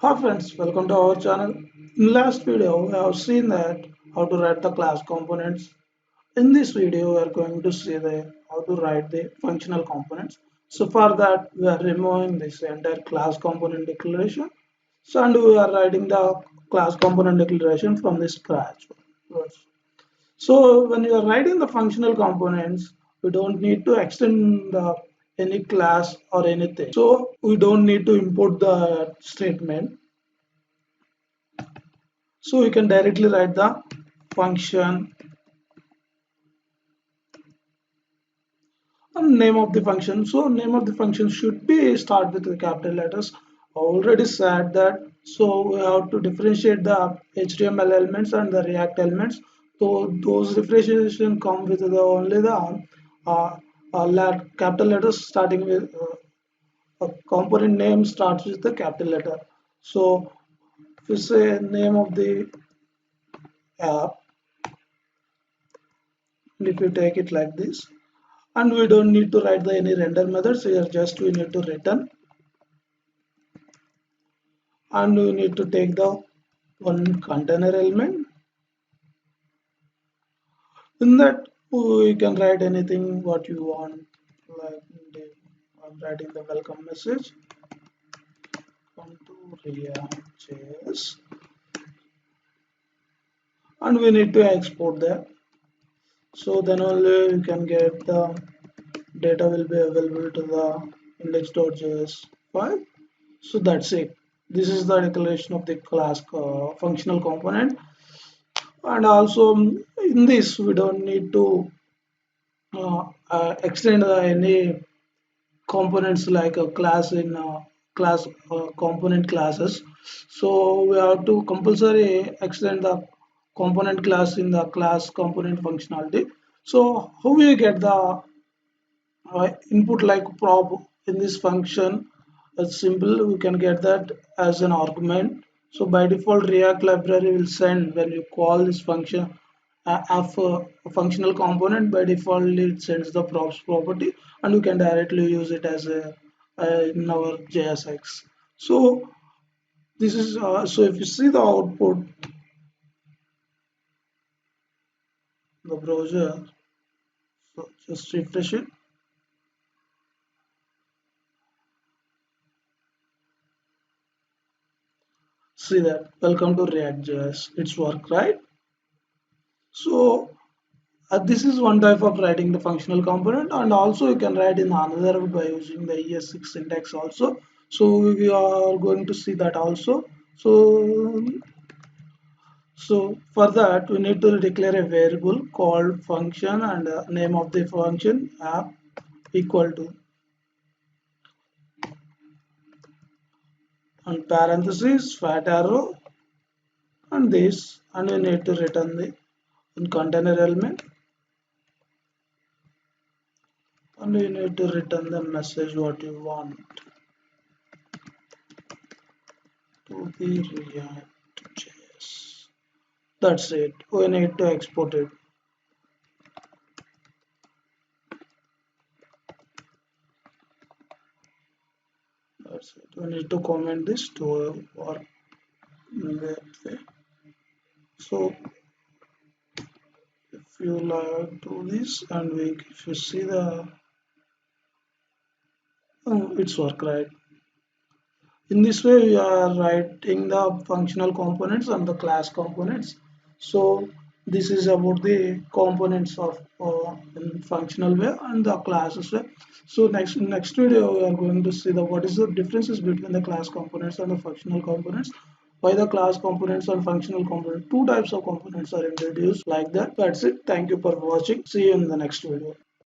Hi friends, welcome to our channel. In last video, we have seen that how to write the class components. In this video, we are going to see how to write the functional components. So for that, we are removing this entire class component declaration. So and we are writing the class component declaration from the scratch. So when you are writing the functional components, we don't need to extend any class or anything. So we don't need to import the statement. So we can directly write the function and name of the function. So name of the function should be start with the capital letters. I already said that. So we have to differentiate the HTML elements and the React elements. So those differentiation come with the only the capital letters starting with a component name starts with the capital letter. So if we say name of the app, if we take it like this, and we don't need to write the any render methods here, just we need to return, and we need to take the one container element. In that we can write anything what you want, like I'm writing the welcome message, come to React.js, and we need to export that. So then only you can get the data will be available to the index.js file. So that's it. This is the declaration of the class functional component. And also in this we don't need to extend any components like a class in class component classes. So we have to compulsory extend the component class in the class component functionality. So how we get the input like prop in this function? It's simple, we can get that as an argument. So by default React library will send when you call this function of a functional component. By default it sends the props property, and we can directly use it as a in our JSX. So this is so if you see the output, the browser, so just refresh it. See that welcome to React.js, it's work, right? So this is one type of writing the functional component, and also you can write in another by using the ES6 syntax also. So we are going to see that also. So for that we need to declare a variable called function, and name of the function app equal to, and parenthesis fat arrow, and this, and we need to return the container element, and we need to return the message what you want to the React.js. That's it. We need to export it. That's it. We need to comment this to work that way. So if you like do this, and if you see the it's work, right. In this way we are writing the functional components and the class components. So this is about the components of in functional way and the classes way. So next video we are going to see the what is the differences between the class components and the functional components, why the class components and functional components, two types of components are introduced like that. That's it. Thank you for watching. See you in the next video.